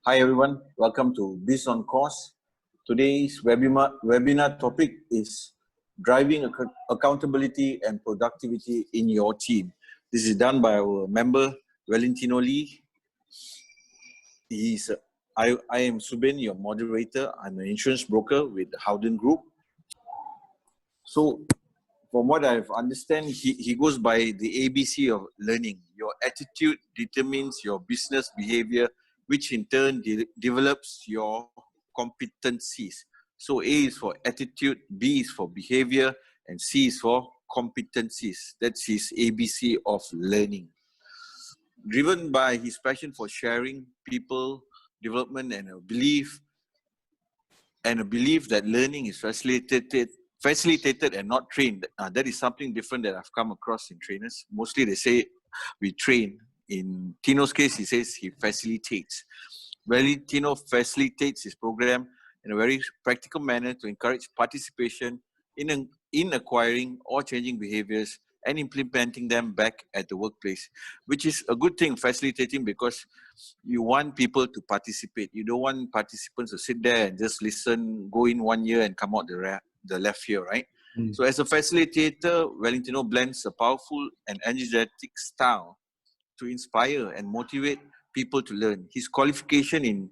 Hi everyone, welcome to Biz on Course. Today's webinar topic is driving accountability and productivity in your team. This is done by our member, Valentino Lee. I am Subin, your moderator. I'm an insurance broker with the Howden Group. So from what I've understand, he goes by the ABC of learning. Your attitude determines your business behavior, which in turn develops your competencies. So A is for attitude, B is for behavior, and C is for competencies. That's his ABC of learning. Driven by his passion for sharing, people development, and a belief that learning is facilitated and not trained. That is something different that I've come across in trainers. Mostly they say we train. In Tino's case, he says he facilitates. Valentino facilitates his program in a very practical manner to encourage participation in acquiring or changing behaviors and implementing them back at the workplace, which is a good thing, facilitating, because you want people to participate. You don't want participants to sit there and just listen, go in 1 year and come out the left ear, right? So as a facilitator, Valentino blends a powerful and energetic style to inspire and motivate people to learn. His qualification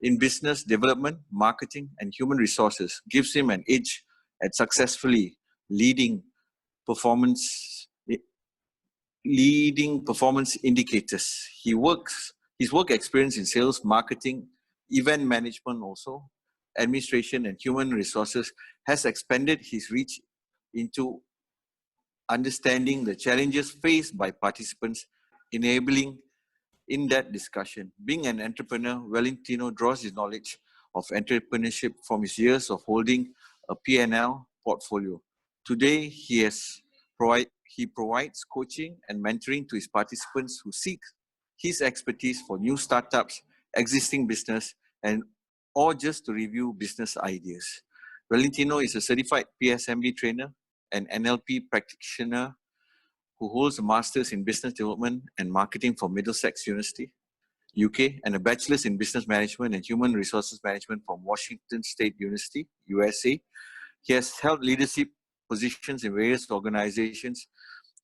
in business development, marketing, and human resources gives him an edge at successfully leading performance indicators. His work experience in sales, marketing, event management also, administration, and human resources has expanded his reach into understanding the challenges faced by participants, enabling in that discussion. Being an entrepreneur, Valentino draws his knowledge of entrepreneurship from his years of holding a P&L portfolio. Today, he provides coaching and mentoring to his participants who seek his expertise for new startups, existing business, or just to review business ideas. Valentino is a certified PSMB trainer and NLP practitioner who holds a master's in business development and marketing from Middlesex University, UK, and a bachelor's in business management and human resources management from Washington State University, USA. He has held leadership positions in various organizations,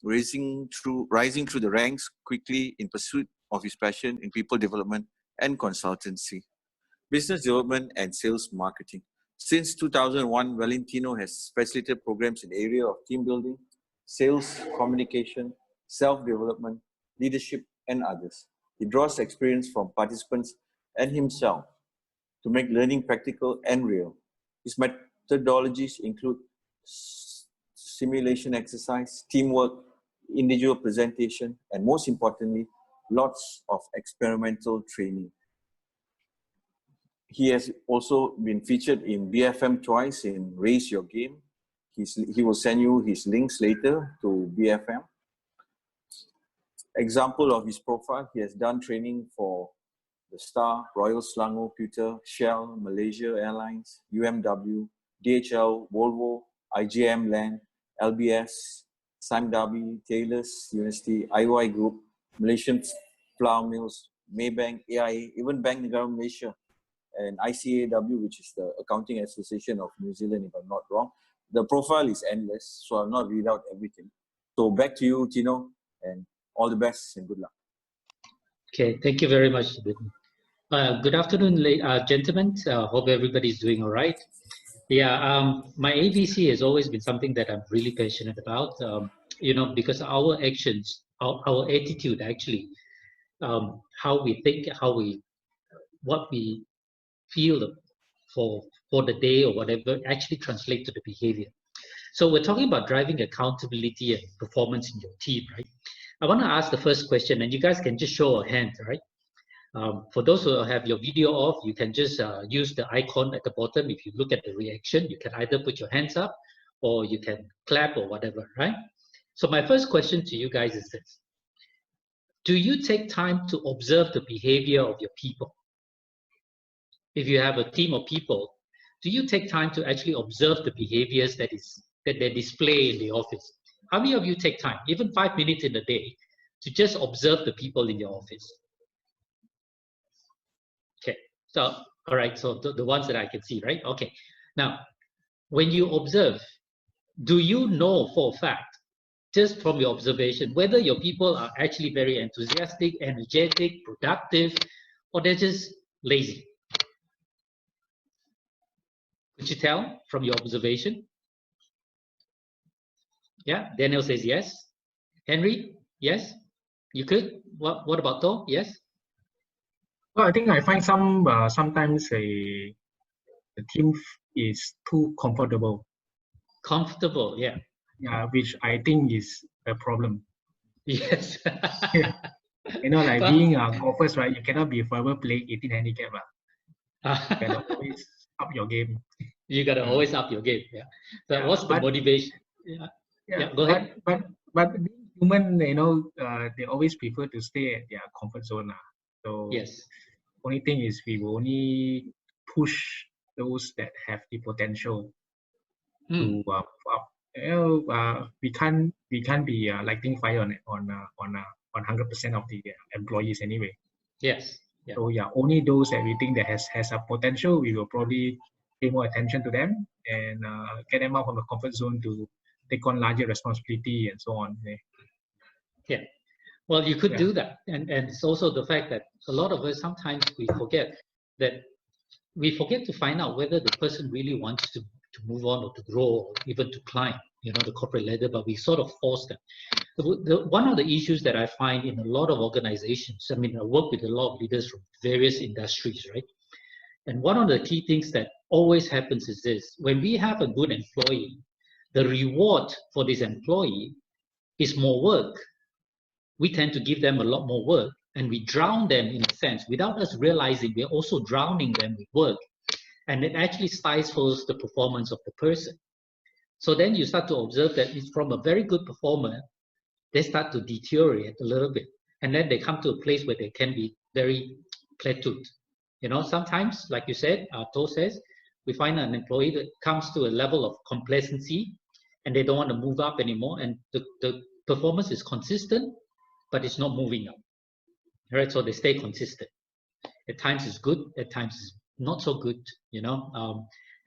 rising through the ranks quickly in pursuit of his passion in people development and consultancy, business development and sales marketing. Since 2001, Valentino has facilitated programs in the area of team building, sales, communication, self-development, leadership, and others. He draws experience from participants and himself to make learning practical and real. His methodologies include simulation exercise, teamwork, individual presentation, and most importantly, lots of experimental training. He has also been featured in BFM twice in Raise Your Game. He will send you his links later to BFM. Example of his profile, he has done training for the Star, Royal Selangor Pewter, Shell, Malaysia Airlines, UMW, DHL, Volvo, IGM Land, LBS, Sime Darby, Taylor's University, IOI Group, Malaysian Flour Mills, Maybank, AIA, even Bank Negara Malaysia, and ICAW, which is the Accounting Association of New Zealand, if I'm not wrong. The profile is endless, so I'll not read out everything. So back to you, Tino, and all the best and good luck. Okay, thank you very much. Good afternoon, gentlemen. Hope everybody's doing all right. Yeah, my ABC has always been something that I'm really passionate about, because our actions, our attitude actually, how we think, what we feel for the day or whatever actually translate to the behavior. So we're talking about driving accountability and performance in your team, right? I want to ask the first question, and you guys can just show a hand, right? For those who have your video off, you can just use the icon at the bottom. If you look at the reaction, you can either put your hands up or you can clap or whatever, right? So my first question to you guys is this. Do you take time to observe the behavior of your people? If you have a team of people, do you take time to actually observe the behaviors that they display in the office? How many of you take time, even 5 minutes in a day, to just observe the people in your office? So, all right, so the ones that I can see, right? Okay. Now, when you observe, do you know for a fact, just from your observation, whether your people are actually very enthusiastic, energetic, productive, or they're just lazy? Could you tell from your observation? Yeah, Daniel says yes. Henry, yes? You could? What about Tom? Yes? Well, I think I find sometimes the team is too comfortable. Comfortable, yeah. Yeah, which I think is a problem. Yes. Like But- being golfers, right? You cannot be forever playing 18 handicap. You gotta always up your game. You gotta always up your game. Yeah. So Yeah, what's the motivation? Yeah. Yeah. Go ahead. But being human, they always prefer to stay at their comfort zone. So Yes. only thing is we will only push those that have the potential to up. We can't be lighting fire on 100% of the employees anyway. Yes. Yeah. So yeah, only those that we think that has a potential, we will probably pay more attention to them and get them out from the comfort zone to take on larger responsibility and so on. Yeah. Well, you could Yeah. do that. And it's also the fact that a lot of us sometimes we forget to find out whether the person really wants to move on or to grow or even to climb, the corporate ladder, but we sort of force them. One of the issues that I find in a lot of organizations, I mean, I work with a lot of leaders from various industries, right? And one of the key things that always happens is this: when we have a good employee, the reward for this employee is more work. We tend to give them a lot more work, and we drown them in a sense. Without us realizing, we're also drowning them with work. And it actually stifles the performance of the person. So then you start to observe that it's from a very good performer, they start to deteriorate a little bit. And then they come to a place where they can be very plateaued. Sometimes, like you said, To says, we find an employee that comes to a level of complacency and they don't want to move up anymore. And the performance is consistent, but it's not moving up. Right? So they stay consistent. At times it's good, at times it's not so good,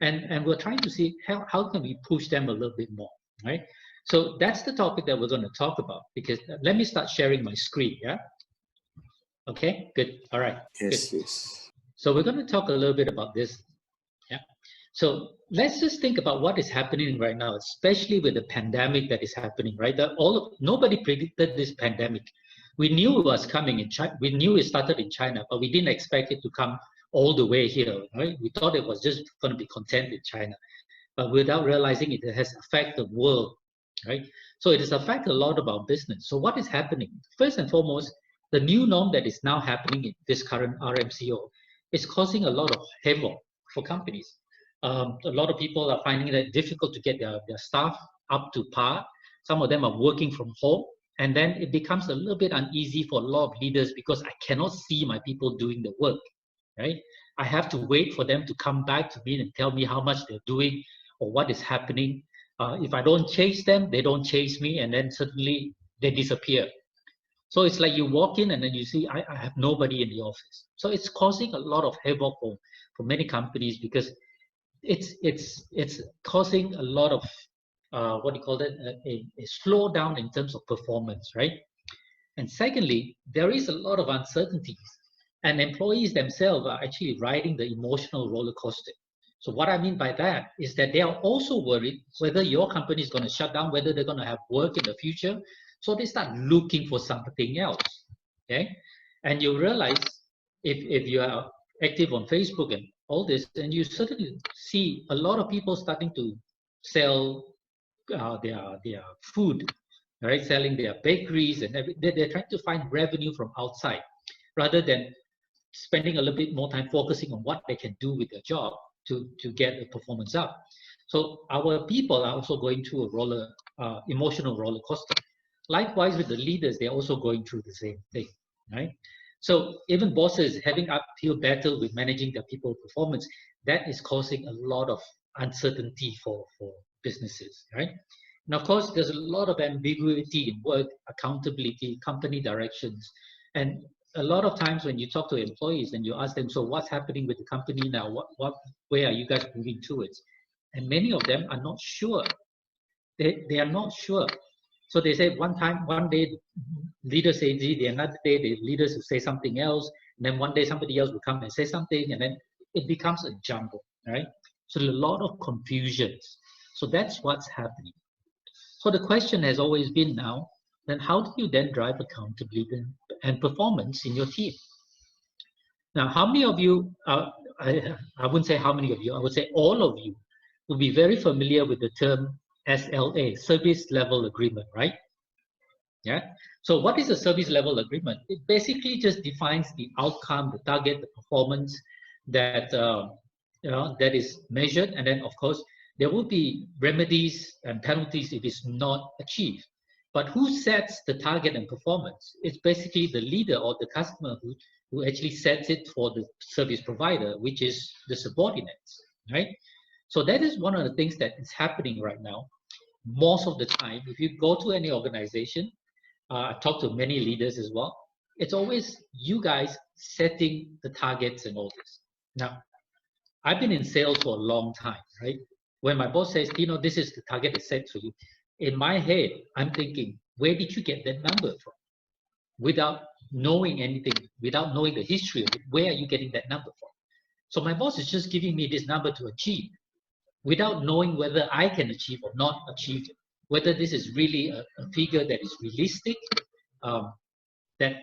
and we're trying to see how can we push them a little bit more, right? So that's the topic that we're going to talk about, because let me start sharing my screen. Yeah. Okay, good. All right. Yes, good. yes. So we're going to talk a little bit about this. Yeah. So let's just think about what is happening right now, especially with the pandemic that is happening, right? Nobody predicted this pandemic. We knew it was coming in China. We knew it started in China, but we didn't expect it to come all the way here, right? We thought it was just going to be contained in China, but without realizing it has affected the world, right? So it has affected a lot of our business. So what is happening? First and foremost, the new norm that is now happening in this current RMCO is causing a lot of havoc for companies. A lot of people are finding it difficult to get their staff up to par. Some of them are working from home. And then it becomes a little bit uneasy for a lot of leaders because I cannot see my people doing the work, right? I have to wait for them to come back to me and tell me how much they're doing or what is happening. If I don't chase them, they don't chase me, and then suddenly they disappear. So it's like you walk in and then you see, I have nobody in the office. So it's causing a lot of havoc for many companies, because it's causing a lot of what do you call that, a slowdown in terms of performance, right? And secondly, there is a lot of uncertainties, and employees themselves are actually riding the emotional roller coaster. So what I mean by that is that they are also worried whether your company is going to shut down, whether they're going to have work in the future. So they start looking for something else, okay? And you realize if you are active on Facebook and all this, and you certainly see a lot of people starting to sell their food, right? Selling their bakeries and they're trying to find revenue from outside rather than spending a little bit more time focusing on what they can do with their job to get the performance up. So our people are also going through a emotional roller coaster. Likewise with the leaders, they're also going through the same thing, right? So even bosses having uphill battle with managing their people performance, that is causing a lot of uncertainty for businesses, right? And of course, there's a lot of ambiguity in work, accountability, company directions, and a lot of times when you talk to employees and you ask them, so what's happening with the company now? Where are you guys moving towards? And many of them are not sure. They are not sure. So they say one day leaders say Z, the another day the leaders will say something else, and then one day somebody else will come and say something, and then it becomes a jumble, right? So there's a lot of confusions. So that's what's happening. So the question has always been now, then how do you then drive accountability and performance in your team? Now, how many of you, I wouldn't say how many of you, I would say all of you will be very familiar with the term SLA, Service Level Agreement, right? Yeah. So what is a service level agreement? It basically just defines the outcome, the target, the performance that that is measured, and then of course there will be remedies and penalties if it's not achieved. But who sets the target and performance? It's basically the leader or the customer who actually sets it for the service provider, which is the subordinates, right? So that is one of the things that is happening right now. Most of the time, if you go to any organization, I talk to many leaders as well, it's always you guys setting the targets and all this. Now, I've been in sales for a long time, right? When my boss says, you know, this is the target that's set for you, in my head, I'm thinking, where did you get that number from? Without knowing anything, without knowing the history of it, where are you getting that number from? So my boss is just giving me this number to achieve without knowing whether I can achieve or not achieve it, whether this is really a figure that is realistic, that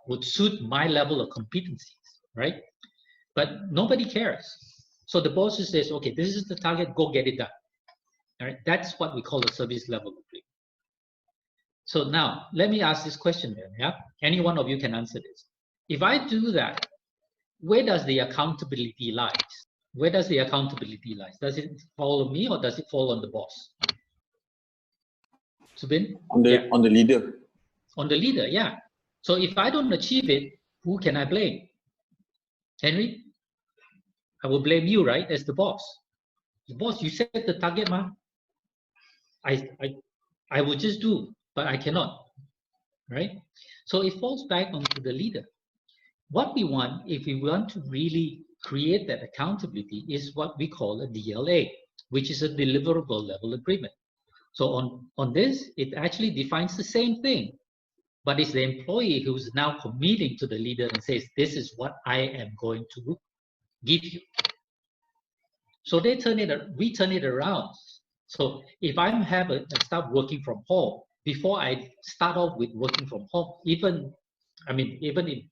would suit my level of competencies, right? But nobody cares. So the boss just says, okay, this is the target, go get it done. All right? That's what we call a service level agreement. So now, let me ask this question then, yeah? Any one of you can answer this. If I do that, where does the accountability lie? Where does the accountability lie? Does it fall on me or does it fall on the boss? Subin? On the leader. On the leader, yeah. So if I don't achieve it, who can I blame? Henry? I will blame you, right, as the boss. The boss, you set the target, ma. I will just do, but I cannot, right? So it falls back onto the leader. What we want, if we want to really create that accountability, is what we call a DLA, which is a deliverable level agreement. So on this, it actually defines the same thing, but it's the employee who's now committing to the leader and says, this is what I am going to give you. So we turn it around. So if I have a staff working from home, before I start off with working from home, even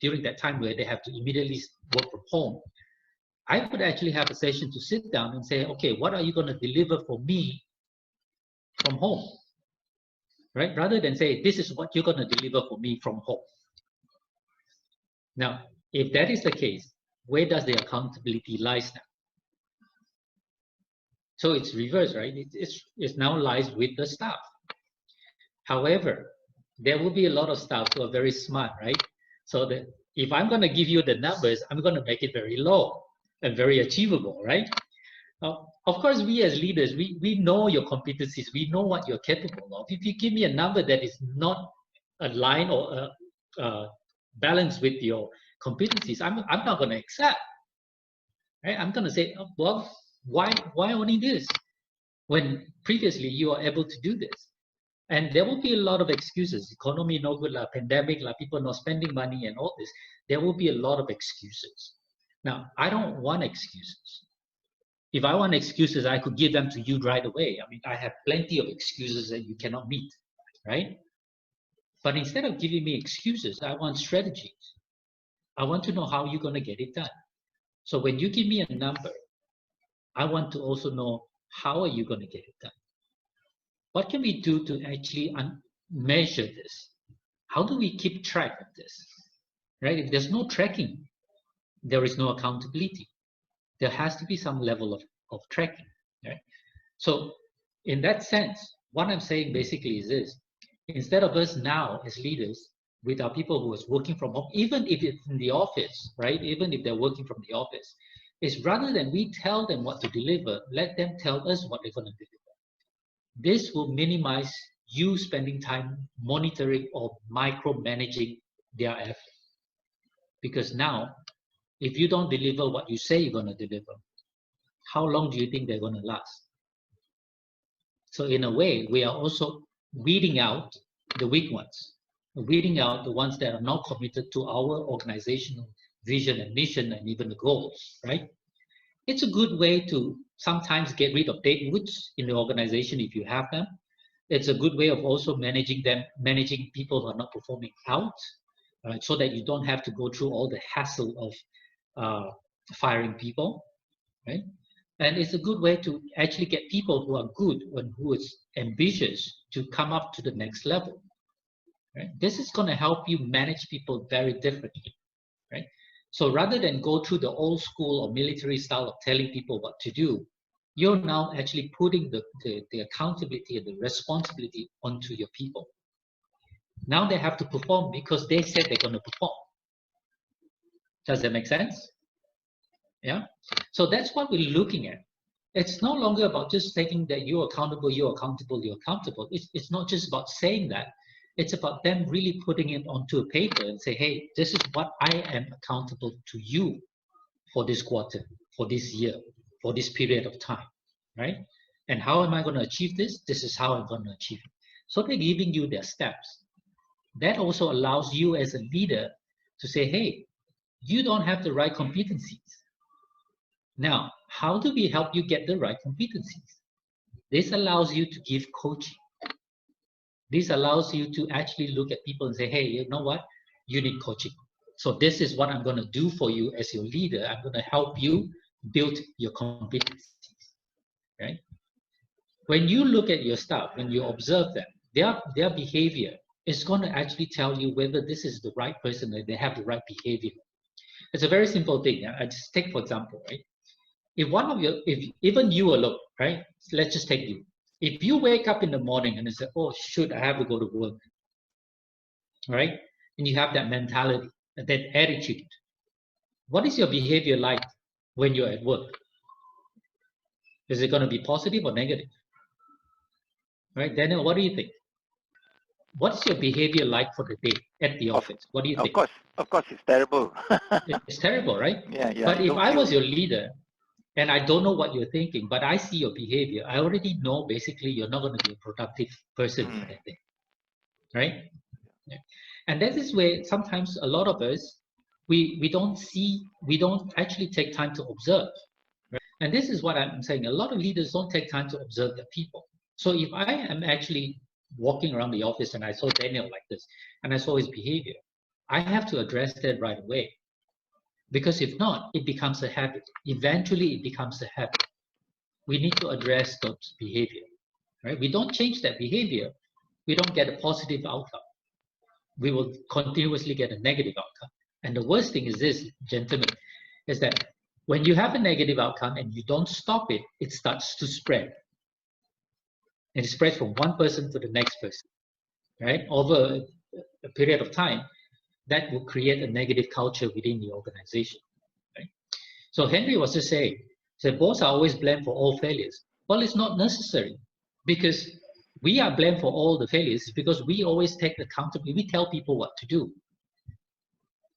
during that time where they have to immediately work from home, I could actually have a session to sit down and say, okay, what are you going to deliver for me from home? Right? Rather than say, this is what you're going to deliver for me from home. Now, if that is the case, where does the accountability lies now? So it's reversed, right? It now lies with the staff. However, there will be a lot of staff who are very smart, right? So that if I'm going to give you the numbers, I'm going to make it very low and very achievable, right? Of course, we as leaders, we know your competencies. We know what you're capable of. If you give me a number that is not aligned or balanced with your competencies, I'm not going to accept. Right? I'm going to say, oh, well, why only this? When previously you are able to do this. And there will be a lot of excuses. Economy no good, pandemic, people not spending money and all this. There will be a lot of excuses. Now, I don't want excuses. If I want excuses, I could give them to you right away. I mean, I have plenty of excuses that you cannot meet, right? But instead of giving me excuses, I want strategies. I want to know how you're going to get it done. So when you give me a number, I want to also know how are you going to get it done. What can we do to actually measure this? How do we keep track of this? Right? If there's no tracking, there is no accountability. There has to be some level of tracking. Right? So in that sense, what I'm saying basically is this. Instead of us now as leaders with our people who is working from home, even if it's in the office, right? Even if they're working from the office, is rather than we tell them what to deliver, let them tell us what they're going to deliver. This will minimize you spending time monitoring or micromanaging their effort. Because now, if you don't deliver what you say you're going to deliver, how long do you think they're going to last? So in a way, we are also weeding out the weak ones, weeding out the ones that are not committed to our organizational vision and mission and even the goals, right? It's a good way to sometimes get rid of dead woods in the organization if you have them. It's a good way of also managing people who are not performing out, right? So that you don't have to go through all the hassle of firing people, right? And it's a good way to actually get people who are good and who is ambitious to come up to the next level, right? This is going to help you manage people very differently, right? So rather than go through the old school or military style of telling people what to do, you're now actually putting the accountability and the responsibility onto your people. Now they have to perform because they said they're going to perform. Does that make sense? Yeah. So that's what we're looking at. It's no longer about just saying that you're accountable, you're accountable, you're accountable. It's not just about saying that. It's about them really putting it onto a paper and say, hey, this is what I am accountable to you for this quarter, for this year, for this period of time, right? And how am I going to achieve this? This is how I'm going to achieve it. So they're giving you their steps. That also allows you as a leader to say, hey, you don't have the right competencies. Now, how do we help you get the right competencies? This allows you to give coaching. This allows you to actually look at people and say, hey, you know what? You need coaching. So this is what I'm going to do for you as your leader. I'm going to help you build your competencies, right? When you look at your staff, when you observe them, their behavior is going to actually tell you whether this is the right person or they have the right behavior. It's a very simple thing. I just take, for example, right? If even you alone, right? Let's just take you. If you wake up in the morning and you say, oh, shoot, I have to go to work, right? And you have that mentality, that attitude. What is your behavior like when you're at work? Is it going to be positive or negative? Right? Daniel, what do you think? What's your behavior like for the day at the office? What do you think? Of course, it's terrible. It's terrible, right? Yeah. But if I was your leader, and I don't know what you're thinking, but I see your behavior, I already know basically you're not going to be a productive person for that day, right? Yeah. And that is where sometimes a lot of us, we don't actually take time to observe. Right? And this is what I'm saying. A lot of leaders don't take time to observe their people. So if I am actually walking around the office and I saw Daniel like this, and I saw his behavior, I have to address that right away. Because if not, it becomes a habit. Eventually, it becomes a habit. We need to address those behavior, right? We don't change that behavior, we don't get a positive outcome. We will continuously get a negative outcome. And the worst thing is this, gentlemen, is that when you have a negative outcome and you don't stop it, it starts to spread. And it spreads from one person to the next person, right? Over a period of time, that will create a negative culture within the organization. Right? So Henry was just saying, boss are always blamed for all failures. Well, it's not necessary, because we are blamed for all the failures because we always take accountability. We tell people what to do.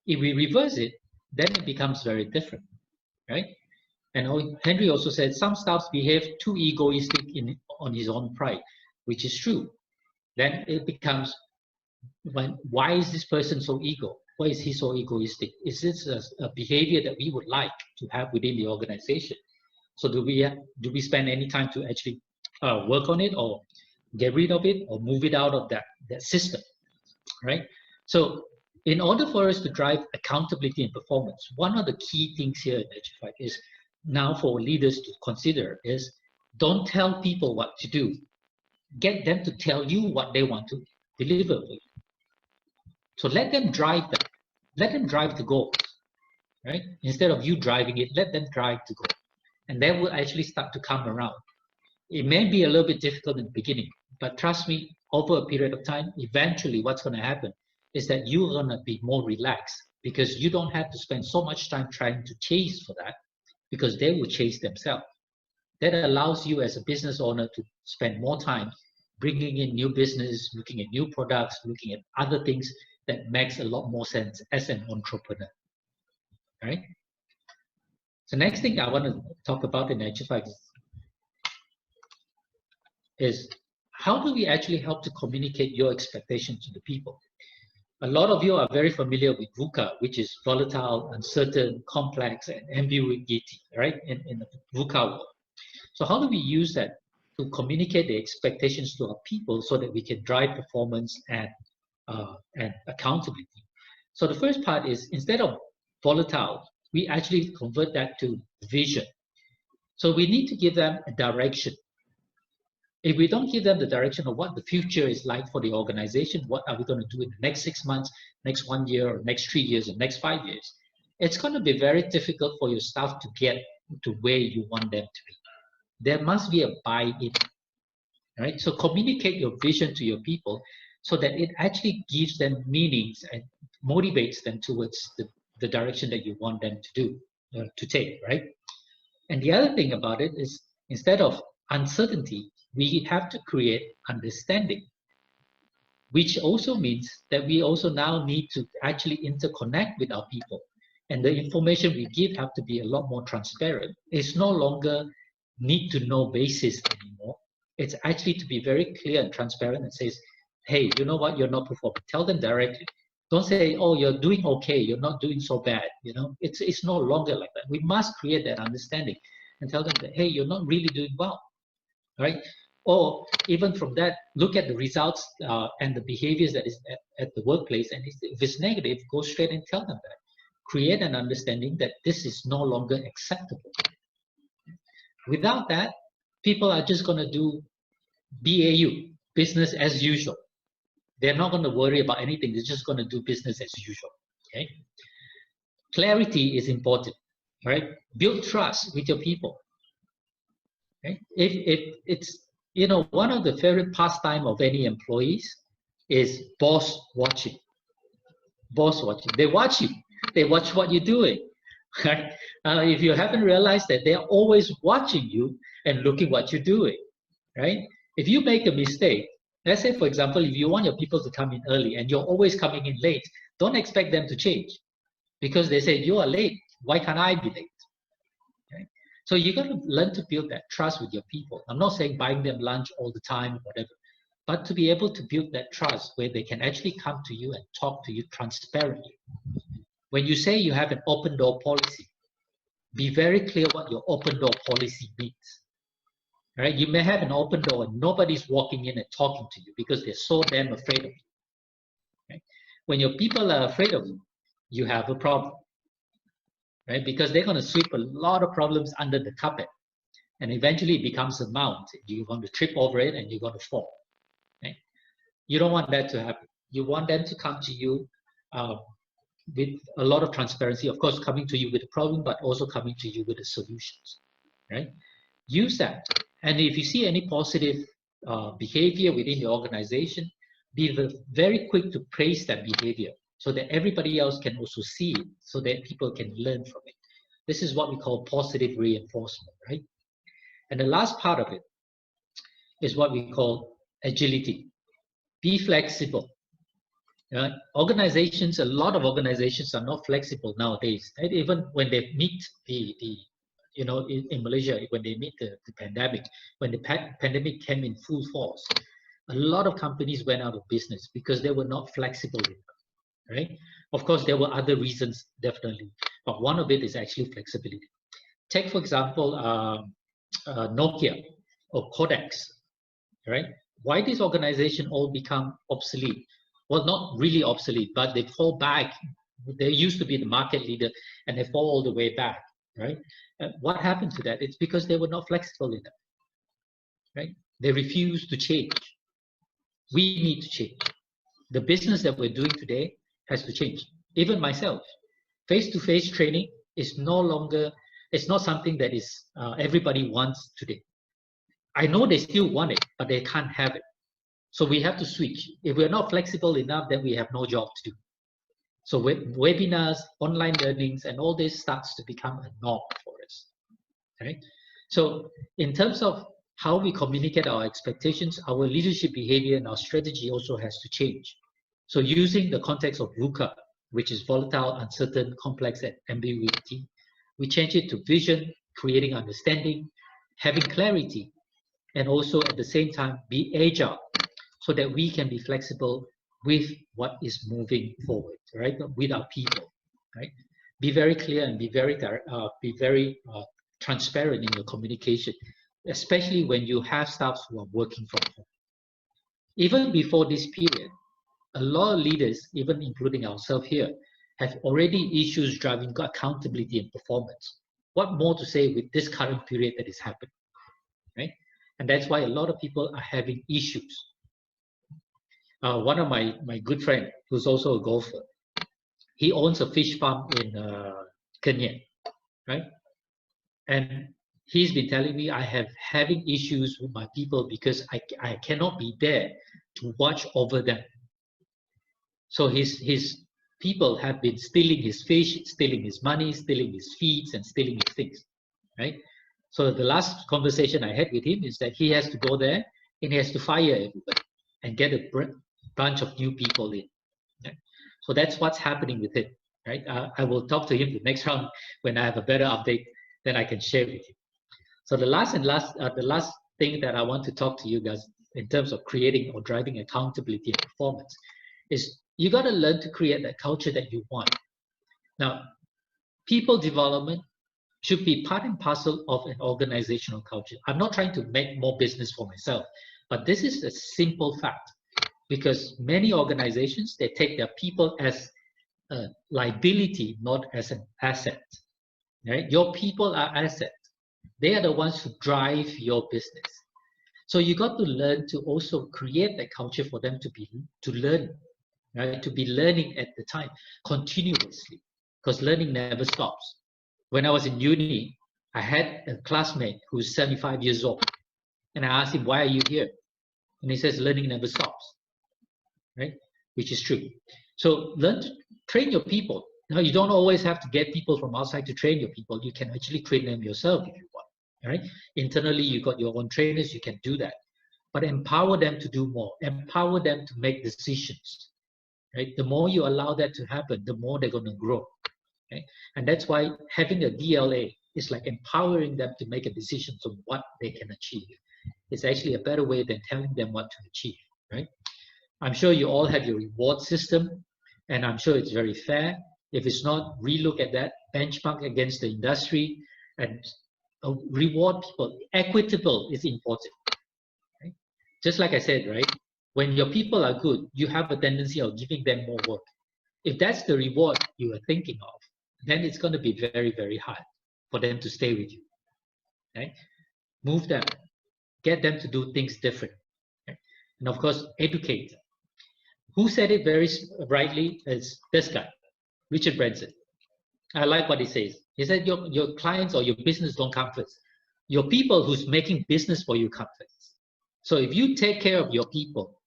If we reverse it, then it becomes very different, right? And Henry also said some staffs behave too egoistic on his own pride, which is true. Then it becomes, why is this person so ego? Why is he so egoistic? Is this a behavior that we would like to have within the organization? So do we spend any time to actually work on it, or get rid of it, or move it out of that system, right? So in order for us to drive accountability and performance, one of the key things here in Edufy is now for leaders to consider is, don't tell people what to do. Get them to tell you what they want to deliver for you. So let them drive that. Let them drive the goals, right? Instead of you driving it, let them drive the goal. And that will actually start to come around. It may be a little bit difficult in the beginning, but trust me, over a period of time, eventually what's going to happen is that you're going to be more relaxed, because you don't have to spend so much time trying to chase for that, because they will chase themselves. That allows you as a business owner to spend more time bringing in new business, looking at new products, looking at other things that makes a lot more sense as an entrepreneur. right? So next thing I want to talk about in actual fact is how do we actually help to communicate your expectations to the people? A lot of you are very familiar with VUCA, which is volatile, uncertain, complex, and ambiguity, right? In the VUCA world. So how do we use that to communicate the expectations to our people so that we can drive performance and accountability? So the first part is, instead of volatile, we actually convert that to vision. So we need to give them a direction. If we don't give them the direction of what the future is like for the organization, what are we going to do in the next 6 months, next 1 year, or next 3 years, or next 5 years, it's going to be very difficult for your staff to get to where you want them to be. There must be a buy-in, right? So communicate your vision to your people so that it actually gives them meanings and motivates them towards the direction that you want them to do, to take, right? And the other thing about it is, instead of uncertainty, we have to create understanding, which also means that we also now need to actually interconnect with our people. And the information we give have to be a lot more transparent. It's no longer need to know basis anymore. It's actually to be very clear and transparent and says, hey, you know what, you're not performing. Tell them directly. Don't say, oh, you're doing okay, you're not doing so bad. You know, it's no longer like that. We must create that understanding and tell them that, hey, you're not really doing well, right? Or even from that, look at the results and the behaviors that is at the workplace. And if it's negative, go straight and tell them that. Create an understanding that this is no longer acceptable. Without that, people are just going to do BAU, business as usual. They're not going to worry about anything. They're just going to do business as usual. Okay. Clarity is important, right? Build trust with your people. Okay. If it's, you know, one of the favorite pastime of any employees is boss watching. Boss watching. They watch you. They watch what you're doing. Right? If you haven't realized that, they're always watching you and looking what you're doing. Right? If you make a mistake, let's say, for example, if you want your people to come in early and you're always coming in late, don't expect them to change, because they say, you are late. Why can't I be late? Okay? So you got to learn to build that trust with your people. I'm not saying buying them lunch all the time or whatever, but to be able to build that trust where they can actually come to you and talk to you transparently. When you say you have an open door policy, be very clear what your open door policy means. Right? You may have an open door and nobody's walking in and talking to you because they're so damn afraid of you. Right? When your people are afraid of you, you have a problem. Right? Because they're going to sweep a lot of problems under the carpet, and eventually it becomes a mound. You're going to trip over it and you're going to fall. Right? You don't want that to happen. You want them to come to you with a lot of transparency, of course, coming to you with a problem, but also coming to you with the solutions. Right? Use that. And if you see any positive behavior within the organization, be very quick to praise that behavior so that everybody else can also see it, so that people can learn from it. This is what we call positive reinforcement, right? And the last part of it is what we call agility. Be flexible. Organizations, a lot of organizations are not flexible nowadays. Right? Even when they meet you know, in Malaysia, when they meet the pandemic, when the pandemic came in full force, a lot of companies went out of business because they were not flexible enough, right? Of course, there were other reasons, definitely, but one of it is actually flexibility. Take, for example, Nokia or Codex, right? Why this organization all become obsolete? Well, not really obsolete, but they fall back. They used to be the market leader and they fall all the way back, right? What happened to that? It's because they were not flexible enough, right? They refused to change. We need to change. The business that we're doing today has to change. Even myself, face-to-face training is no longer, it's not something that is everybody wants today. I know they still want it, but they can't have it. So we have to switch. If we're not flexible enough, then we have no job to do. So webinars, online learnings, and all this starts to become a norm for us. Right? So in terms of how we communicate our expectations, our leadership behavior and our strategy also has to change. So using the context of VUCA, which is volatile, uncertain, complex, and ambiguity. We change it to vision, creating understanding, having clarity, and also at the same time be agile so that we can be flexible with what is moving forward, right? With our people, right? Be very clear and be very transparent in your communication, especially when you have staff who are working from home. Even before this period, a lot of leaders, even including ourselves here, have already issues driving accountability and performance. What more to say with this current period that is happening, right? And that's why a lot of people are having issues. One of my good friend, who's also a golfer, he owns a fish farm in Kenya, right? And he's been telling me I have having issues with my people because I cannot be there to watch over them. So his people have been stealing his fish, stealing his money, stealing his feeds, and stealing his things, right? So the last conversation I had with him is that he has to go there and he has to fire everybody and get a bunch of new people in. Right? So that's what's happening with him, right? I will talk to him the next round when I have a better update that I can share with you. So the last thing that I want to talk to you guys in terms of creating or driving accountability and performance is you got to learn to create that culture that you want. Now, people development should be part and parcel of an organizational culture. I'm not trying to make more business for myself, but this is a simple fact because many organizations, they take their people as a liability, not as an asset. Right? Your people are assets. They are the ones who drive your business. So you got to learn to also create that culture for them to learn, right? To be learning at the time continuously, because learning never stops. When I was in uni, I had a classmate who's 75 years old, and I asked him, "Why are you here?" And he says, "Learning never stops," right? Which is true. So learn to train your people. Now, you don't always have to get people from outside to train your people. You can actually train them yourself if you want, right? Internally, you got your own trainers, you can do that. But empower them to do more. Empower them to make decisions, right? The more you allow that to happen, the more they're going to grow, okay? And that's why having a DLA is like empowering them to make a decision on what they can achieve. It's actually a better way than telling them what to achieve, right? I'm sure you all have your reward system, and I'm sure it's very fair. If it's not, relook at that, benchmark against the industry, and reward people. Equitable is important. Right? Just like I said, right? When your people are good, you have a tendency of giving them more work. If that's the reward you are thinking of, then it's going to be very, very hard for them to stay with you. Right? Move them. Get them to do things different. Right? And of course, educate. Who said it very rightly is this guy, Richard Branson. I like what he says. He said your clients or your business don't come first. Your people who's making business for you come first. So if you take care of your people,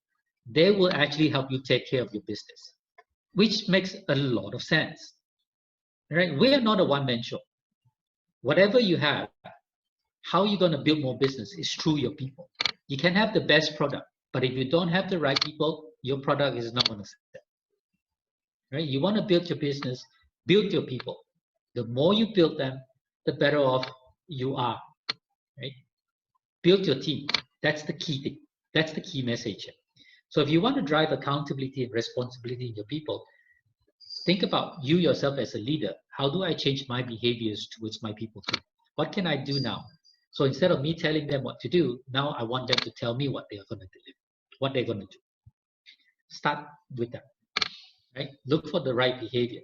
they will actually help you take care of your business, which makes a lot of sense. Right? We are not a one-man show. Whatever you have, how you're going to build more business is through your people. You can have the best product, but if you don't have the right people, your product is not going to sell. Right? You want to build your business, build your people. The more you build them, the better off you are. Right? Build your team. That's the key thing. That's the key message. So if you want to drive accountability and responsibility in your people, think about you yourself as a leader. How do I change my behaviors towards my people too? What can I do now? So instead of me telling them what to do, now I want them to tell me what they're going to deliver, what they're going to do. Start with that. Right? Look for the right behavior.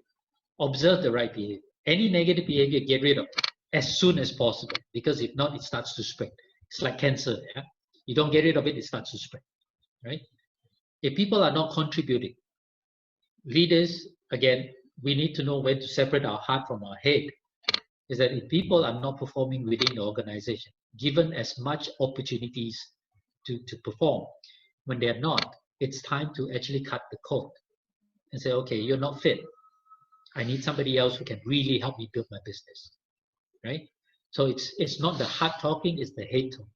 Observe the right behavior. Any negative behavior, get rid of it as soon as possible, because if not, it starts to spread. It's like cancer. Yeah? You don't get rid of it, it starts to spread. Right? If people are not contributing, leaders, again, we need to know when to separate our heart from our head. Is that if people are not performing within the organization, given as much opportunities to perform, when they are not, it's time to actually cut the cord and say, okay, you're not fit. I need somebody else who can really help me build my business, right? So it's not the heart talking, it's the head talking.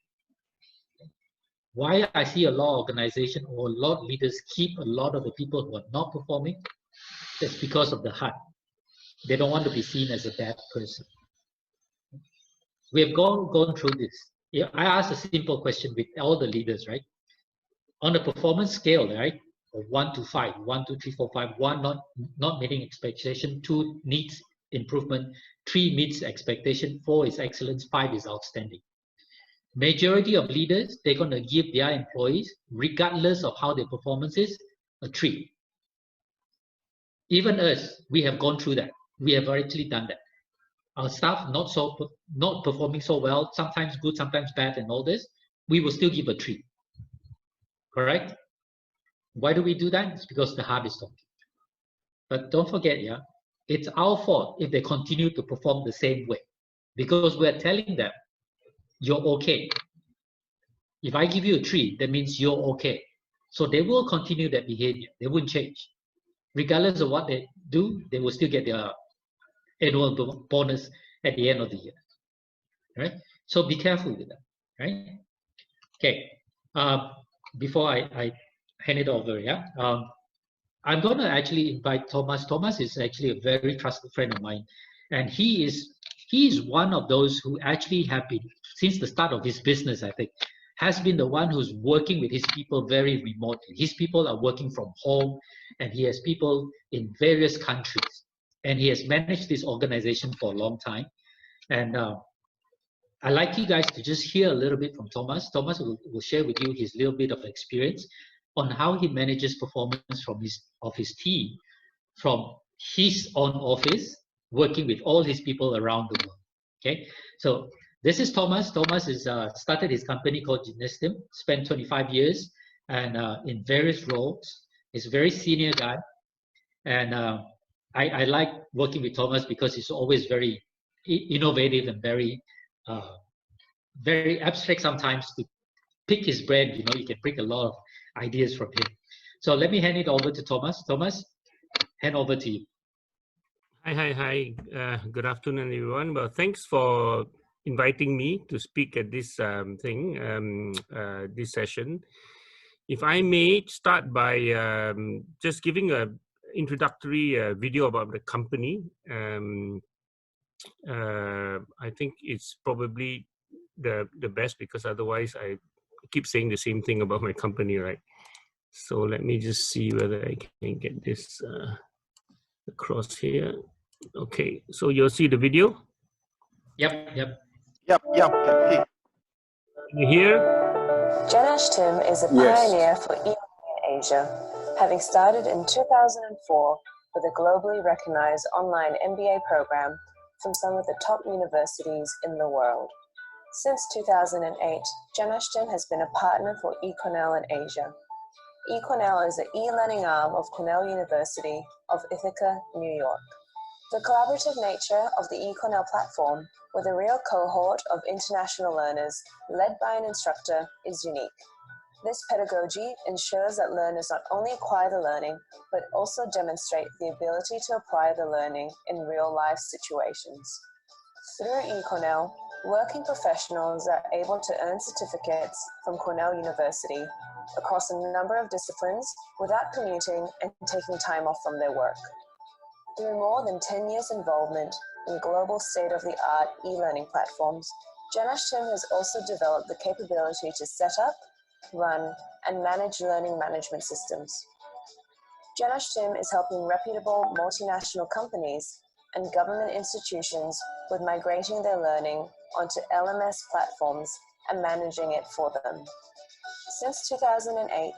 Why I see a lot of organization or a lot of leaders keep a lot of the people who are not performing That's because of the heart. They don't want to be seen as a bad person. We have gone through this. Yeah, I asked a simple question with all the leaders, right? On the performance scale, right? 1 to 5, 1, 2, 3, 4, 5, 1 not meeting expectation, 2 needs improvement, 3 meets expectation, 4 is excellence, 5 is outstanding. Majority of leaders, they're going to give their employees, regardless of how their performance is, a 3. Even us, we have gone through that. We have actually done that. Our staff not performing so well, sometimes good, sometimes bad, and all this, we will still give a 3. Correct? Why do we do that? It's because the heart is talking. But don't forget, yeah, it's our fault if they continue to perform the same way, because we're telling them you're okay. If I give you a 3, that means you're okay. So they will continue that behavior. They won't change. Regardless of what they do, they will still get their annual bonus at the end of the year. Right? So be careful with that. Right? Okay. Before I hand it over, yeah. I'm going to actually invite Thomas. Thomas is actually a very trusted friend of mine, and he is one of those who actually have been, since the start of his business, I think, has been the one who's working with his people very remotely. His people are working from home, and he has people in various countries, and he has managed this organization for a long time. And I'd like you guys to just hear a little bit from Thomas. Thomas will share with you his little bit of experience on how he manages performance of his team from his own office, working with all his people around the world. Okay, so this is Thomas. Thomas is started his company called Genestim, spent 25 years and in various roles. He's a very senior guy, and I like working with Thomas because he's always very innovative and very abstract sometimes. To pick his brain, you can pick a lot of ideas from him. So let me hand it over to Thomas. Thomas, hand over to you. Hi. Good afternoon, everyone. Well, thanks for inviting me to speak at this this session. If I may start by just giving an introductory video about the company. I think it's probably the best, because otherwise I keep saying the same thing about my company, right? So let me just see whether I can get this across here. Okay, so you'll see the video? Yep. Can see. Can you hear? Tim is a pioneer for e-learning in Asia, having started in 2004 with a globally recognized online MBA program from some of the top universities in the world. Since 2008, Tim has been a partner for eCornell in Asia. eCornell is the e-learning arm of Cornell University of Ithaca, New York. The collaborative nature of the eCornell platform, with a real cohort of international learners led by an instructor, is unique. This pedagogy ensures that learners not only acquire the learning, but also demonstrate the ability to apply the learning in real-life situations. Through eCornell, working professionals are able to earn certificates from Cornell University across a number of disciplines without commuting and taking time off from their work. Through more than 10 years' involvement in global state-of-the-art e-learning platforms, Tim has also developed the capability to set up, run, and manage learning management systems. Tim is helping reputable multinational companies and government institutions with migrating their learning onto LMS platforms and managing it for them. Since 2008,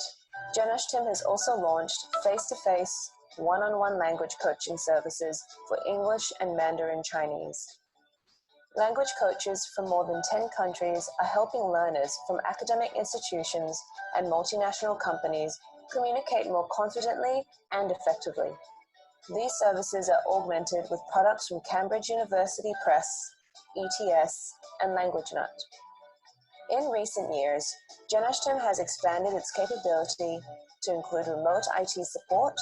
Tim has also launched face-to-face, one-on-one language coaching services for English and Mandarin Chinese. Language coaches from more than 10 countries are helping learners from academic institutions and multinational companies communicate more confidently and effectively. These services are augmented with products from Cambridge University Press, ETS, and LanguageNut. In recent years, Tim has expanded its capability to include remote IT support,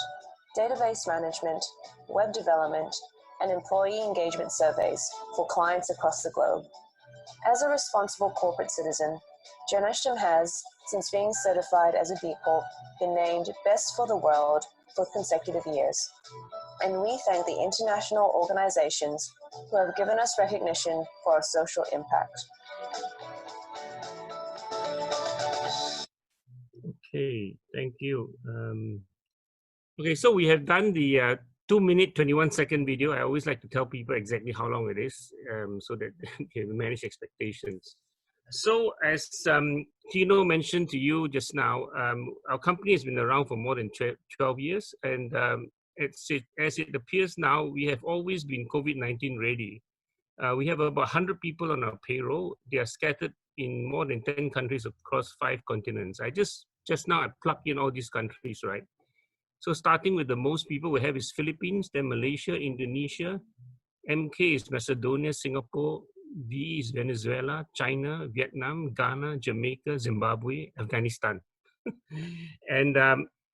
database management, web development, and employee engagement surveys for clients across the globe. As a responsible corporate citizen, Tim has, since being certified as a B Corp, been named Best for the World for consecutive years. And we thank the international organizations who have given us recognition for our social impact. Okay, thank you. Okay, so we have done the 2-minute, 21-second video. I always like to tell people exactly how long it is so that they can manage expectations. So as Tino mentioned to you just now, our company has been around for more than 12 years. And as it appears now, we have always been COVID-19 ready. We have about 100 people on our payroll. They are scattered in more than 10 countries across 5 continents. I just now I plugged in all these countries, right? So starting with the most people we have is Philippines, then Malaysia, Indonesia, MK is Macedonia, Singapore, D is Venezuela, China, Vietnam, Ghana, Jamaica, Zimbabwe, Afghanistan. And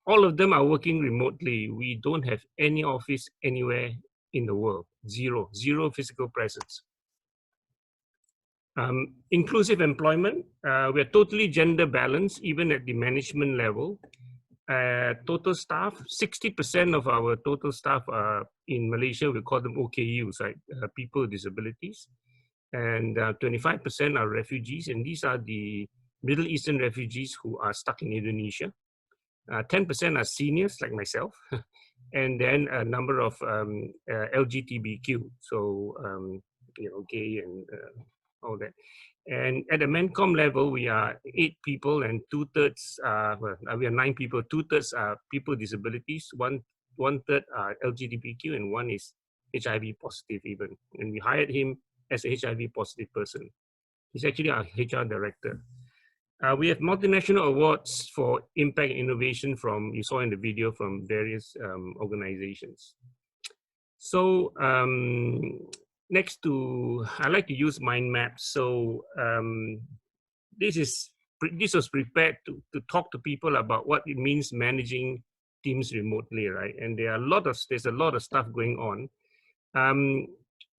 all of them are working remotely. We don't have any office anywhere in the world. Zero physical presence. Inclusive employment, we're totally gender balanced, even at the management level. Total staff, 60% of our total staff are in Malaysia, we call them OKUs, right? People with disabilities. And 25% are refugees, and these are the Middle Eastern refugees who are stuck in Indonesia. 10% are seniors like myself, and then a number of LGBTQ, so gay and all that. And at the MENCOM level, we are 8 people, and 2/3 we are 9 people. 2/3 are people with disabilities, one third are LGBTQ, and 1 is HIV positive even. And we hired him as a HIV positive person. He's actually our HR director. We have multinational awards for impact and innovation from, you saw in the video, from various organizations. So next to, I like to use mind maps. So this was prepared to talk to people about what it means managing teams remotely, right? And there's a lot of stuff going on.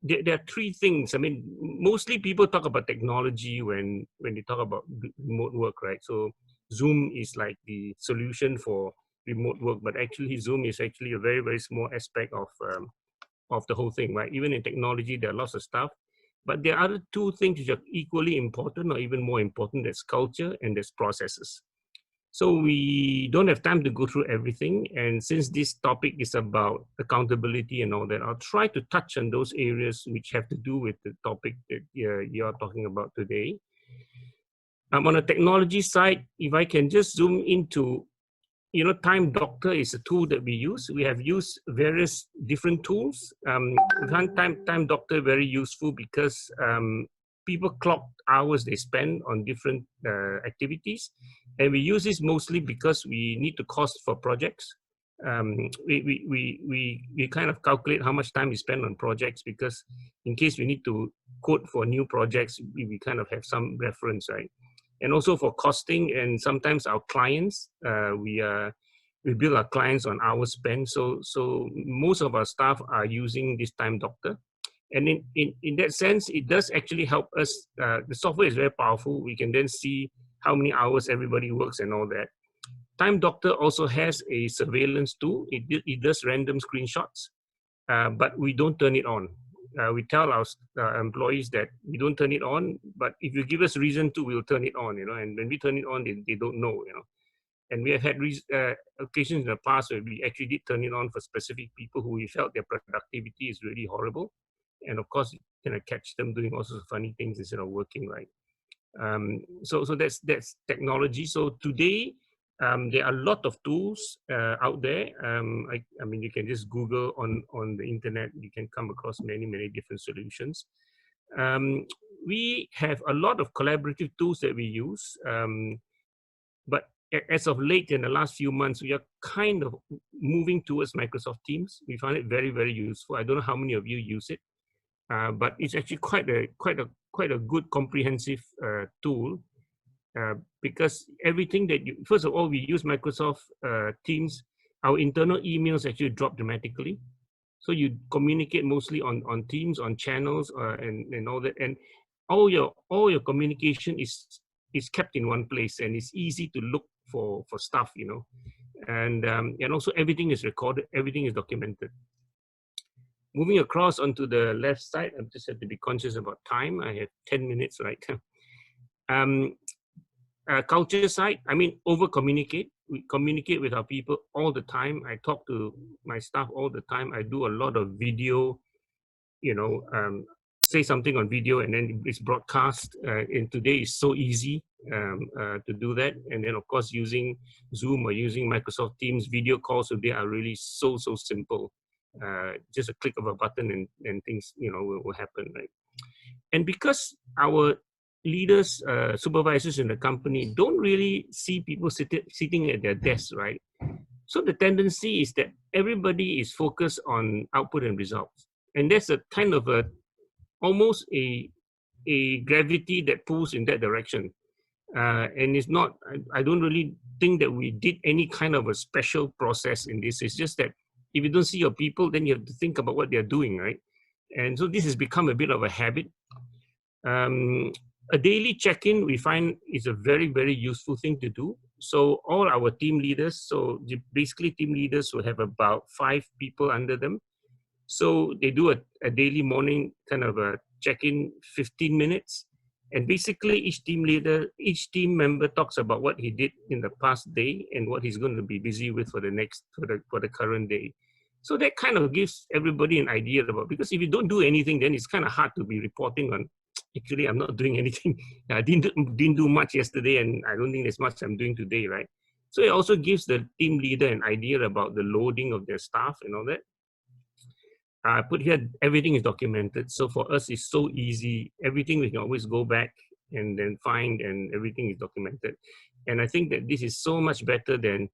There are 3 things. I mean, mostly people talk about technology when they talk about remote work, right? So Zoom is like the solution for remote work, but actually Zoom is actually a very, very small aspect of the whole thing, right? Even in technology, there are lots of stuff, but there are other 2 things which are equally important or even more important. That's culture and that's processes. So we don't have time to go through everything. And since this topic is about accountability and all that, I'll try to touch on those areas which have to do with the topic that you're talking about today. On the technology side, if I can just zoom into, Time Doctor is a tool that we use. We have used various different tools. Time Doctor very useful because people clock hours they spend on different activities. And we use this mostly because we need to cost for projects. We kind of calculate how much time we spend on projects, because in case we need to code for new projects, we kind of have some reference, right? And also for costing, and sometimes our clients, we bill our clients on hours spent. So most of our staff are using this Time Doctor. And in that sense, it does actually help us. The software is very powerful. We can then see how many hours everybody works and all that. Time Doctor also has a surveillance tool. It does random screenshots, but we don't turn it on. We tell our employees that we don't turn it on, but if you give us reason to, we'll turn it on, and when we turn it on, they don't know, And we have had occasions in the past where we actually did turn it on for specific people who we felt their productivity is really horrible. And of course, catch them doing all sorts of funny things instead of working, right? So that's technology. So today, there are a lot of tools out there. I mean, you can just Google on the internet. You can come across many, many different solutions. We have a lot of collaborative tools that we use. But as of late, in the last few months, we are kind of moving towards Microsoft Teams. We find it very, very useful. I don't know how many of you use it, but it's actually quite a good comprehensive tool. Because everything that first of all, we use Microsoft Teams. Our internal emails actually drop dramatically. So you communicate mostly on Teams, on channels, and all that. And all your communication is kept in one place, and it's easy to look for stuff, and also everything is recorded, everything is documented. Moving across onto the left side, I just have to be conscious about time. I have 10 minutes, right? Culture side, I mean, over communicate. We communicate with our people all the time. I talk to my staff all the time. I do a lot of video, say something on video and then it's broadcast. And today is so easy to do that. And then of course, using Zoom or using Microsoft Teams, video calls today are really so simple. Just a click of a button and things, will happen, right? And because our leaders, supervisors in the company don't really see people sitting at their desks, right? So the tendency is that everybody is focused on output and results. And there's a kind of almost a gravity that pulls in that direction. And it's not, I don't really think that we did any kind of a special process in this. It's just that if you don't see your people, then you have to think about what they're doing, right? And so this has become a bit of a habit. A daily check-in, we find, is a very, very useful thing to do. So all our team leaders, so basically team leaders will have about 5 people under them. So they do a daily morning kind of a check-in, 15 minutes. And basically each team member talks about what he did in the past day and what he's going to be busy with for the current day. So that kind of gives everybody an idea about, because if you don't do anything, then it's kind of hard to be reporting on, actually, I'm not doing anything. I didn't do much yesterday, and I don't think there's much I'm doing today, right? So it also gives the team leader an idea about the loading of their staff and all that. I put here, everything is documented. So for us, it's so easy. Everything we can always go back and then find, and everything is documented. And I think that this is so much better than,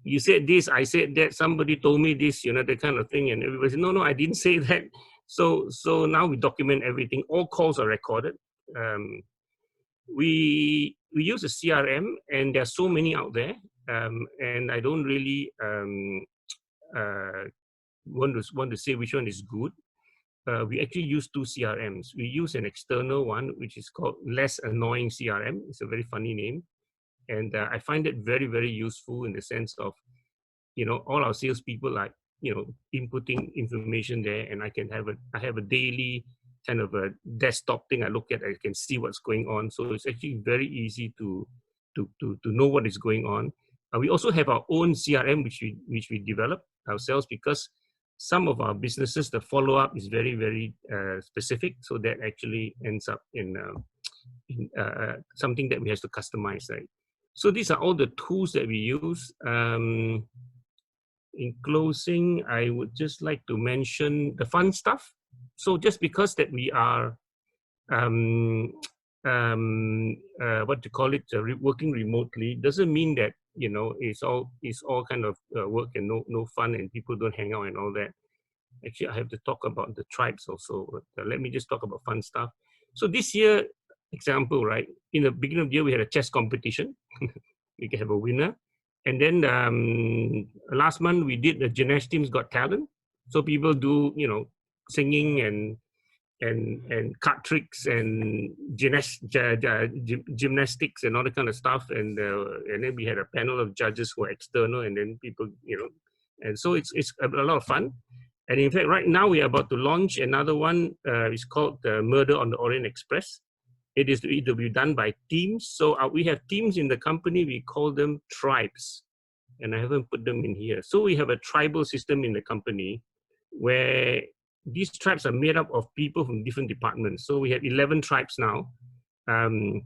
you said this, I said that, somebody told me this, that kind of thing. And everybody said, no, I didn't say that. So now we document everything. All calls are recorded. We use a CRM, and there are so many out there. And I don't really want to say which one is good. We actually use 2 CRMs. We use an external one, which is called Less Annoying CRM. It's a very funny name. And I find it very, very useful in the sense of, all our salespeople are, inputting information there, and I have a daily kind of a desktop thing I look at. I can see what's going on. So it's actually very easy to know what is going on. We also have our own CRM, which we develop ourselves, because some of our businesses, the follow-up is very, very specific. So that actually ends up in something that we have to customize, right? So these are all the tools that we use. In closing, I would just like to mention the fun stuff. So just because that we are, working remotely, doesn't mean that, it's all kind of work and no fun, and people don't hang out and all that. Actually, I have to talk about the tribes also. But, let me just talk about fun stuff. So this year, example, right? In the beginning of the year, we had a chess competition. We can have a winner. And then last month, we did the Gymnastics Got Talent. So people do, singing and card tricks and gymnastics and all that kind of stuff. And then we had a panel of judges who are external, and then people, and so it's a lot of fun. And in fact, right now we are about to launch another one. It's called the Murder on the Orient Express. It is to be done by teams. So we have teams in the company. We call them tribes, and I haven't put them in here. So we have a tribal system in the company where these tribes are made up of people from different departments. So we have 11 tribes now. And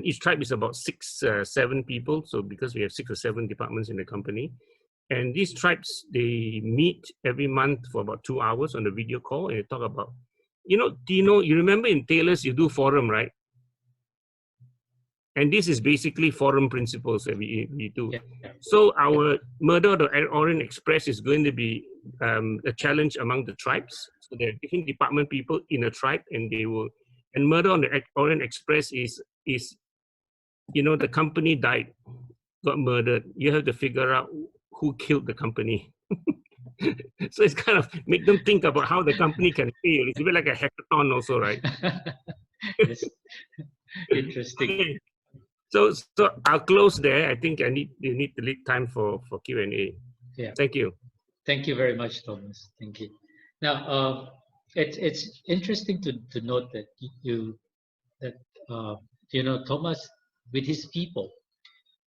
each tribe is about 6, 7 people. So because we have 6 or 7 departments in the company. And these tribes, they meet every month for about 2 hours on the video call, and they talk about, Tino, you remember in Taylor's you do forum, right? And this is basically forum principles that we do. Yeah. So our Murder of the Orient Express is going to be a challenge among the tribes. So there are different department people in a tribe, and they will, and Murder on the Orient Express is the company died, got murdered. You have to figure out who killed the company. So it's kind of make them think about how the company can fail. It's a bit like a hackathon also, right? Yes. Interesting. Okay. So I'll close there. I think you need to leave time for Q&A. Yeah. Thank you. Thank you very much, Thomas. Thank you. Now, it's interesting to note that Thomas, with his people,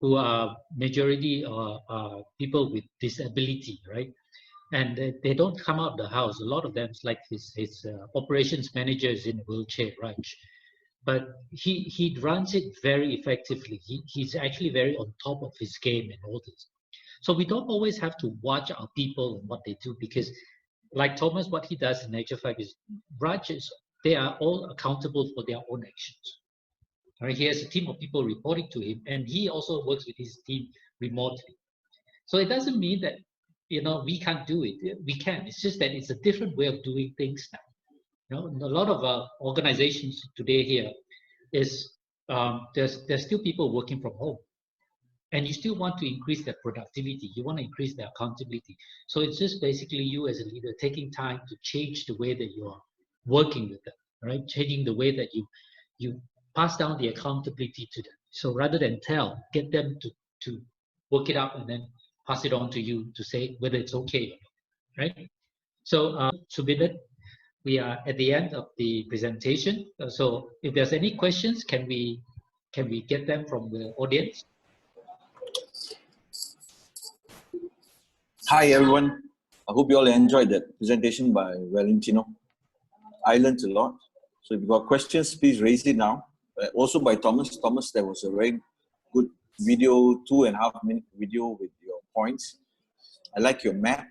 who are majority people with disability, right? And they don't come out of the house. A lot of them, like his operations manager is in a wheelchair, right? But he runs it very effectively. He's actually very on top of his game and all this. So we don't always have to watch our people and what they do, because like Thomas, what he does in actual fact is branches, they are all accountable for their own actions. Right? He has a team of people reporting to him, and he also works with his team remotely. So it doesn't mean that we can't do it. We can. It's just that it's a different way of doing things now. A lot of organizations today here is there's still people working from home, and you still want to increase their productivity. You want to increase their accountability. So it's just basically you as a leader taking time to change the way that you are working with them, right? Changing the way that you pass down the accountability to them. So rather than get them to work it out and then pass it on to you to say whether it's okay, right? So Subidit, we are at the end of the presentation. So if there's any questions, can we get them from the audience? Hi everyone. I hope you all enjoyed that presentation by Valentino. I learned a lot. So if you've got questions, please raise it now. Also by Thomas. Thomas, there was a very good video, 2.5-minute video with your points. I like your map.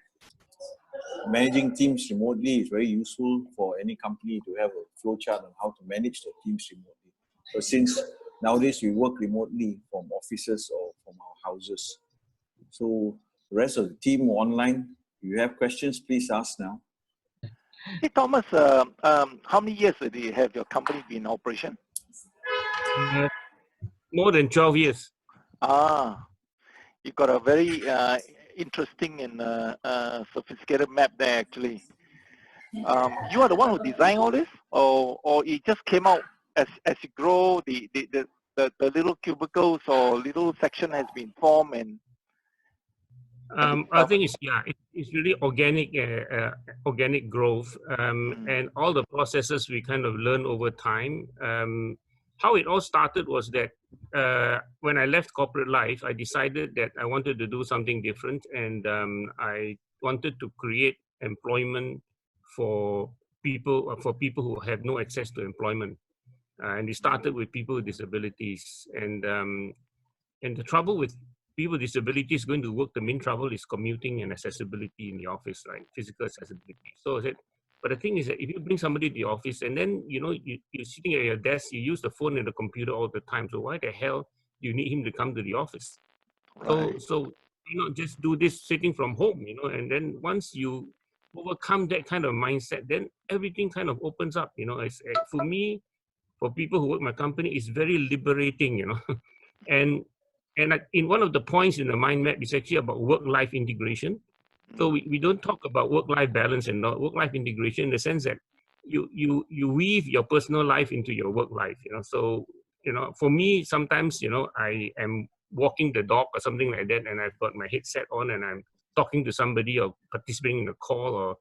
Managing teams remotely is very useful for any company to have a flowchart on how to manage their teams remotely. So since nowadays we work remotely from offices or from our houses. So the rest of the team online, if you have questions, please ask now. Hey Thomas, how many years do you have your company been in operation? More than 12 years. You got a very interesting and sophisticated map there actually. You are the one who designed all this, or it just came out as you grow, the little cubicles or little section has been formed and I think it's really organic growth, and all the processes we kind of learn over time. How it all started was that when I left corporate life, I decided that I wanted to do something different, and I wanted to create employment for people who have no access to employment, and it started with people with disabilities, and the trouble with people with disabilities going to work, the main trouble is commuting and accessibility in the office, right? Physical accessibility. So I said, but the thing is that if you bring somebody to the office and then, you're sitting at your desk, you use the phone and the computer all the time. So why the hell do you need him to come to the office? Right. So just do this sitting from home, and then once you overcome that kind of mindset, then everything kind of opens up, for me, for people who work in my company, it's very liberating, and in one of the points in the mind map is actually about work-life integration. So we don't talk about work-life balance and not work-life integration in the sense that you weave your personal life into your work life. So for me, sometimes I am walking the dog or something like that, and I've got my headset on and I'm talking to somebody or participating in a call, or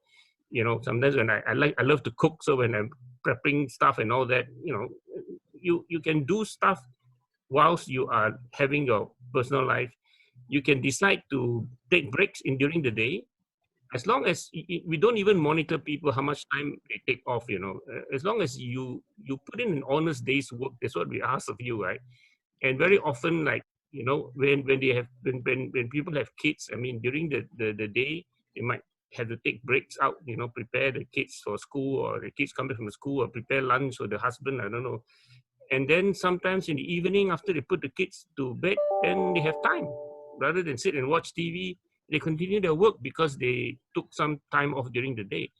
sometimes when I love to cook, so when I'm prepping stuff and all that, you can do stuff whilst you are having your personal life. You can decide to take breaks during the day, as long as we don't even monitor people how much time they take off. As long as you put in an honest day's work, that's what we ask of you, right? And very often, like when people have kids, I mean, during the day they might have to take breaks out, prepare the kids for school, or the kids come back from school, or prepare lunch, or the husband, I don't know. And then sometimes in the evening, after they put the kids to bed, then they have time. Rather than sit and watch TV, they continue their work because they took some time off during the day.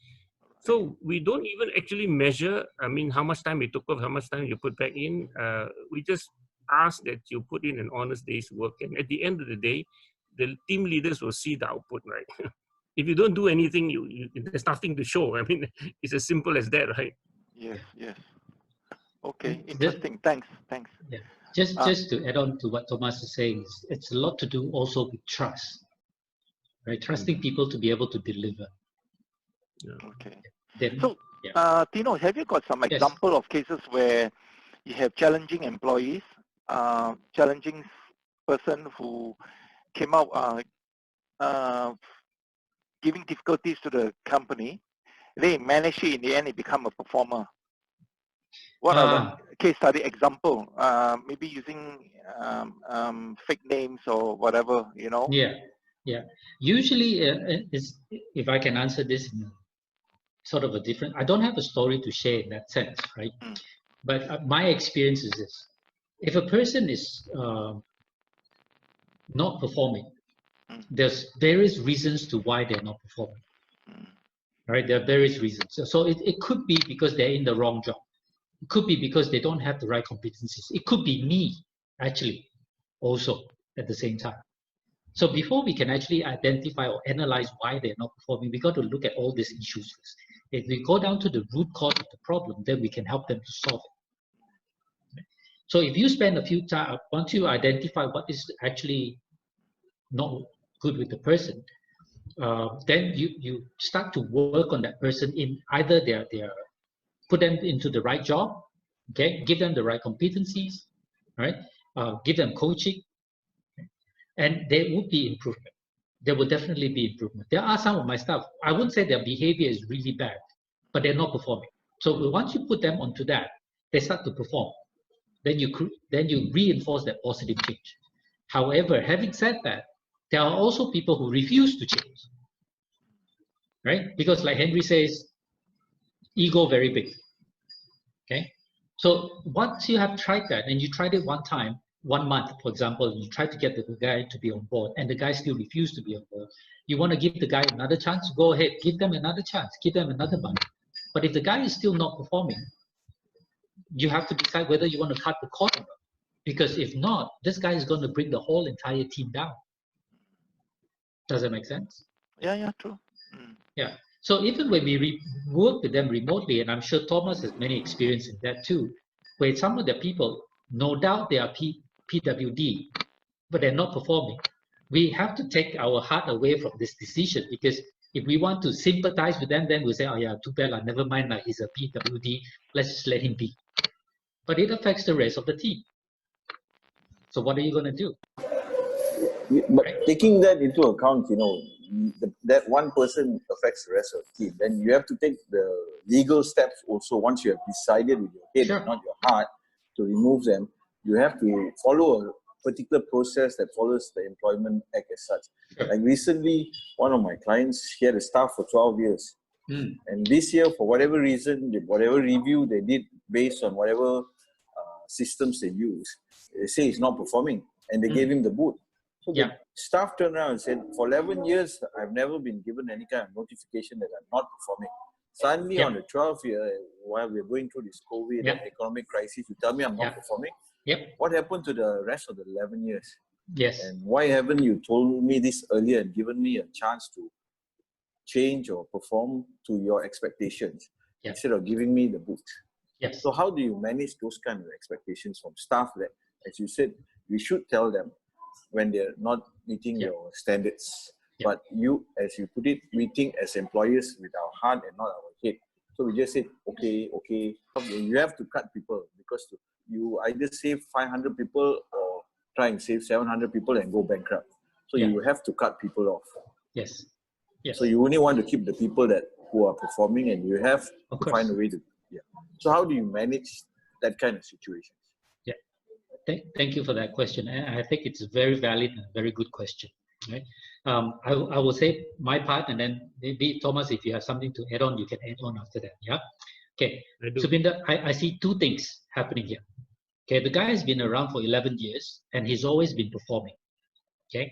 So we don't even actually measure, how much time you took off, how much time you put back in. We just ask that you put in an honest day's work. And at the end of the day, the team leaders will see the output, right? If you don't do anything, there's nothing to show. It's as simple as that, right? Yes. Okay, interesting. Thanks. Yeah. Just to add on to what Thomas is saying, it's a lot to do also with trust, right? Trusting people to be able to deliver. Okay. Then, so, Tino, have you got some example of cases where you have challenging employees, challenging person who came out giving difficulties to the company, they managed it in the end, it become a performer? What are the case study example? Maybe using fake names or whatever, you know? Yeah. Usually, if I can answer this in sort of a different, I don't have a story to share in that sense, right? But my experience is this: if a person is not performing, there's various reasons to why they're not performing. Right? There are various reasons. So it could be because they're in the wrong job. It could be because they don't have the right competencies. It could be me, actually, also at the same time. So before we can actually identify or analyze why they're not performing, we got to look at all these issues first. If we go down to the root cause of the problem, then we can help them to solve it. So if you spend a few time, once you identify what is actually not good with the person, then you start to work on that person in either their put them into the right job, okay, give them the right competencies, right, give them coaching, and there would be improvement. There will definitely be improvement. There are some of my staff, I wouldn't say their behavior is really bad, but they're not performing. So once you put them onto that, they start to perform. Then you reinforce that positive change. However, having said that, there are also people who refuse to change, right? Because like Henry says, ego very big, okay? So once you have tried that and you tried it one time, 1 month, for example, you try to get the guy to be on board and the guy still refused to be on board, you want to give the guy another chance, go ahead, give them another chance, give them another month. But if the guy is still not performing, you have to decide whether you want to cut the cord or not. Because if not, this guy is going to bring the whole entire team down. Does that make sense? Yeah, true. Yeah. So even when we work with them remotely, and I'm sure Thomas has many experience in that too, where some of the people, no doubt they are PWD, but they're not performing. We have to take our heart away from this decision, because if we want to sympathize with them, then we'll say, oh yeah, too bad, never mind, he's a PWD, let's just let him be. But it affects the rest of the team. So what are you going to do? But taking that into account, that one person affects the rest of the team. Then you have to take the legal steps also. Once you have decided with your head, not your heart, to remove them, you have to follow a particular process that follows the Employment Act as such. Like recently, one of my clients, he had a staff for 12 years. And this year, for whatever reason, whatever review they did based on whatever systems they use, they say he's not performing, and they gave him the boot. So the staff turned around and said, for 11 years, I've never been given any kind of notification that I'm not performing. Suddenly on the 12th year, while we're going through this COVID and economic crisis, you tell me I'm not performing? What happened to the rest of the 11 years? And why haven't you told me this earlier and given me a chance to change or perform to your expectations instead of giving me the boot? So how do you manage those kind of expectations from staff that, as you said, we should tell them when they're not meeting your standards? But you, as you put it, we think as employers with our heart and not our head. So we just said, okay. You have to cut people, because you either save 500 people or try and save 700 people and go bankrupt. So you have to cut people off. Yes. So you only want to keep the people who are performing, and you have to find a way to. So how do you manage that kind of situation? Thank you for that question. And I think it's a very valid and very good question. Right? I will say my part, and then maybe Thomas, if you have something to add on, you can add on after that. Yeah. Okay. Subinda, I see two things happening here. Okay, the guy has been around for 11 years and he's always been performing. Okay.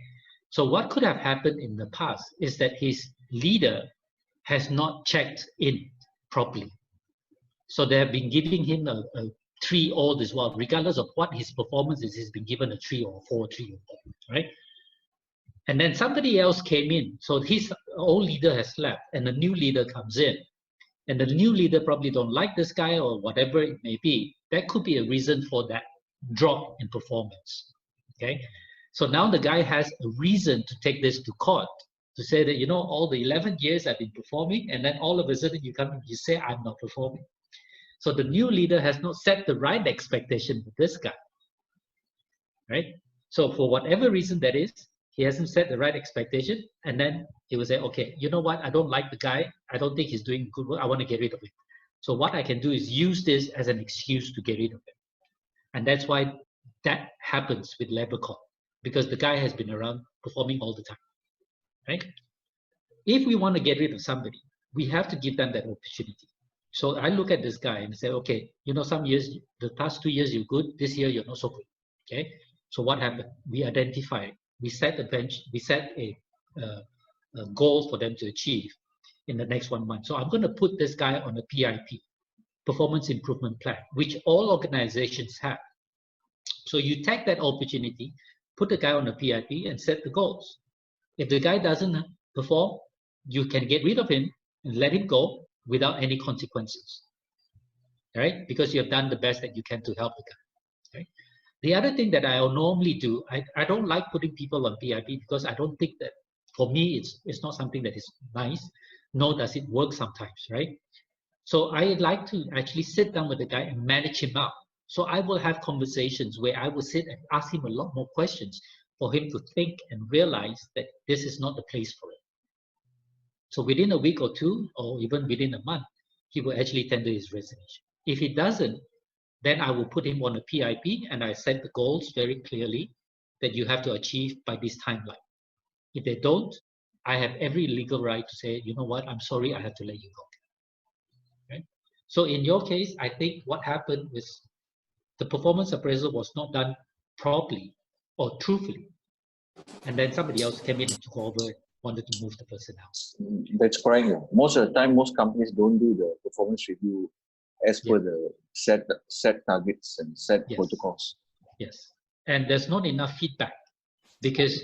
So what could have happened in the past is that his leader has not checked in properly. So they have been giving him a 3 all this while, regardless of what his performance is, he's been given a 3 or 4, 3 or 4, right? And then somebody else came in. So his old leader has left and a new leader comes in. And the new leader probably don't like this guy or whatever it may be. That could be a reason for that drop in performance. Okay, so now the guy has a reason to take this to court to say that, you know, all the 11 years I've been performing, and then all of a sudden you come and you say I'm not performing. So the new leader has not set the right expectation with this guy, right? So for whatever reason that is, he hasn't set the right expectation, and then he will say, okay, you know what, I don't like the guy, I don't think he's doing good work, I want to get rid of him. So what I can do is use this as an excuse to get rid of him. And that's why that happens with labor court, because the guy has been around performing all the time, right? If we want to get rid of somebody, we have to give them that opportunity. So I look at this guy and say, okay, you know, some years, the past 2 years you're good, this year you're not so good, okay? So what happened? We identify, we set a bench, we set a goal for them to achieve in the next 1 month. So I'm going to put this guy on a PIP, Performance Improvement Plan, which all organizations have. So you take that opportunity, put the guy on a PIP and set the goals. If the guy doesn't perform, you can get rid of him and let him go without any consequences, right? Because you have done the best that you can to help the guy, right? The other thing that I normally do, I don't like putting people on PIP because I don't think that, for me, it's not something that is nice, nor does it work sometimes, right? So I like to actually sit down with the guy and manage him out. So I will have conversations where I will sit and ask him a lot more questions for him to think and realize that this is not the place for it. So within a week or two, or even within a month, he will actually tender his resignation. If he doesn't, then I will put him on a PIP and I set the goals very clearly that you have to achieve by this timeline. If they don't, I have every legal right to say, you know what, I'm sorry, I have to let you go. Okay? So in your case, I think what happened was the performance appraisal was not done properly or truthfully. And then somebody else came in and took over and wanted to move the person out. That's correct. Most of the time, most companies don't do the performance review as per the set targets and set protocols. Yes, and there's not enough feedback because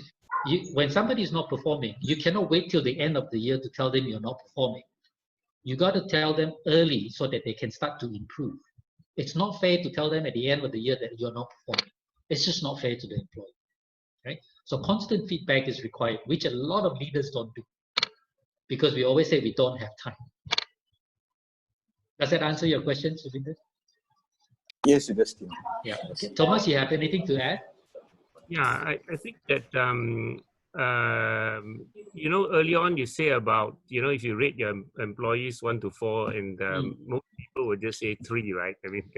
when somebody is not performing, you cannot wait till the end of the year to tell them you're not performing. You got to tell them early so that they can start to improve. It's not fair to tell them at the end of the year that you're not performing. It's just not fair to the employee, right? So constant feedback is required, which a lot of leaders don't do because we always say we don't have time. Does that answer your question, Subinder? Yes, Augustine. Yeah. Okay. Thomas, you have anything to add? Yeah, I think that, you know, early on you say about, you know, if you rate your employees 1 to 4 and most people would just say 3, right? I mean,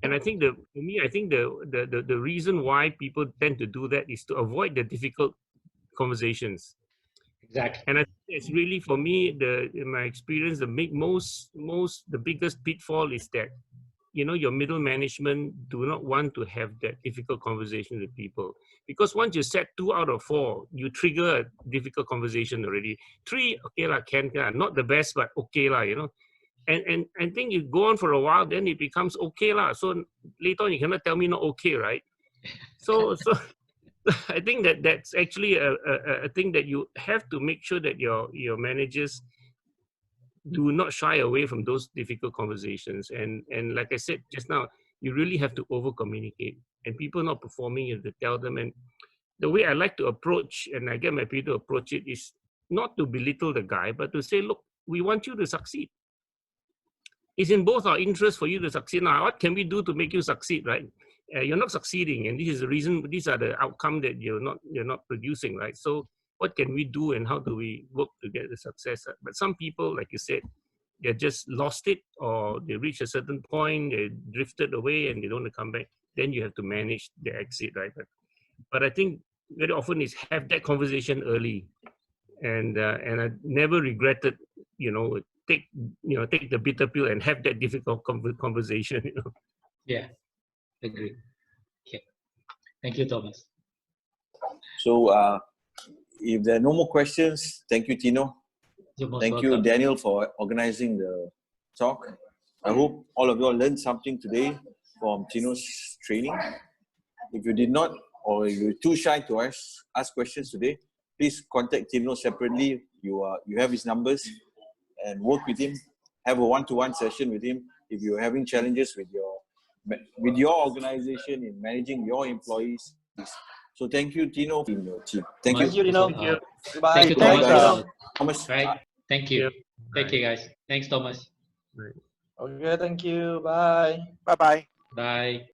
and I think for me, I think the reason why people tend to do that is to avoid the difficult conversations. Exactly. And I think it's really, for me, in my experience, the biggest pitfall is that, you know, your middle management do not want to have that difficult conversation with people. Because once you set 2 out of 4, you trigger a difficult conversation already. 3, okay lah, not the best, but okay lah, you know. And I think you go on for a while, then it becomes okay lah. So later on, you cannot tell me not okay, right? So I think that's actually a thing that you have to make sure that your managers do not shy away from those difficult conversations. And like I said just now, you really have to over communicate. And people not performing, you have to tell them. And the way I like to approach, and I get my people to approach it, is not to belittle the guy, but to say, look, we want you to succeed. It's in both our interests for you to succeed. Now, what can we do to make you succeed, right? You're not succeeding, and this is the reason. These are the outcome that you're not producing, right? So, what can we do, and how do we work to get the success? But some people, like you said, they just lost it, or they reach a certain point, they drifted away, and they don't want to come back. Then you have to manage the exit, right? But I think very often is have that conversation early, and I never regretted, you know, take the bitter pill and have that difficult conversation, you know. Yeah, agree. Okay, thank you, Thomas. So if there are no more questions, thank you, Tino. Thank you, Daniel, for organizing the talk. I hope all of you all learned something today from Tino's training. If you did not, or you're too shy to ask questions today, please contact Tino separately. You have his numbers, and work with him. Have a one-to-one session with him if you're having challenges with your with your organization in managing your employees. So thank you, Tino, in your team. Thank you. Thank you, Dino. Thank you. Goodbye. Thank you, Goodbye, Thomas. guys. Thomas. Right. Thank you. Yep. Take care, guys. Thanks, Thomas. Right. Okay, thank you. Bye. Bye-bye. Bye.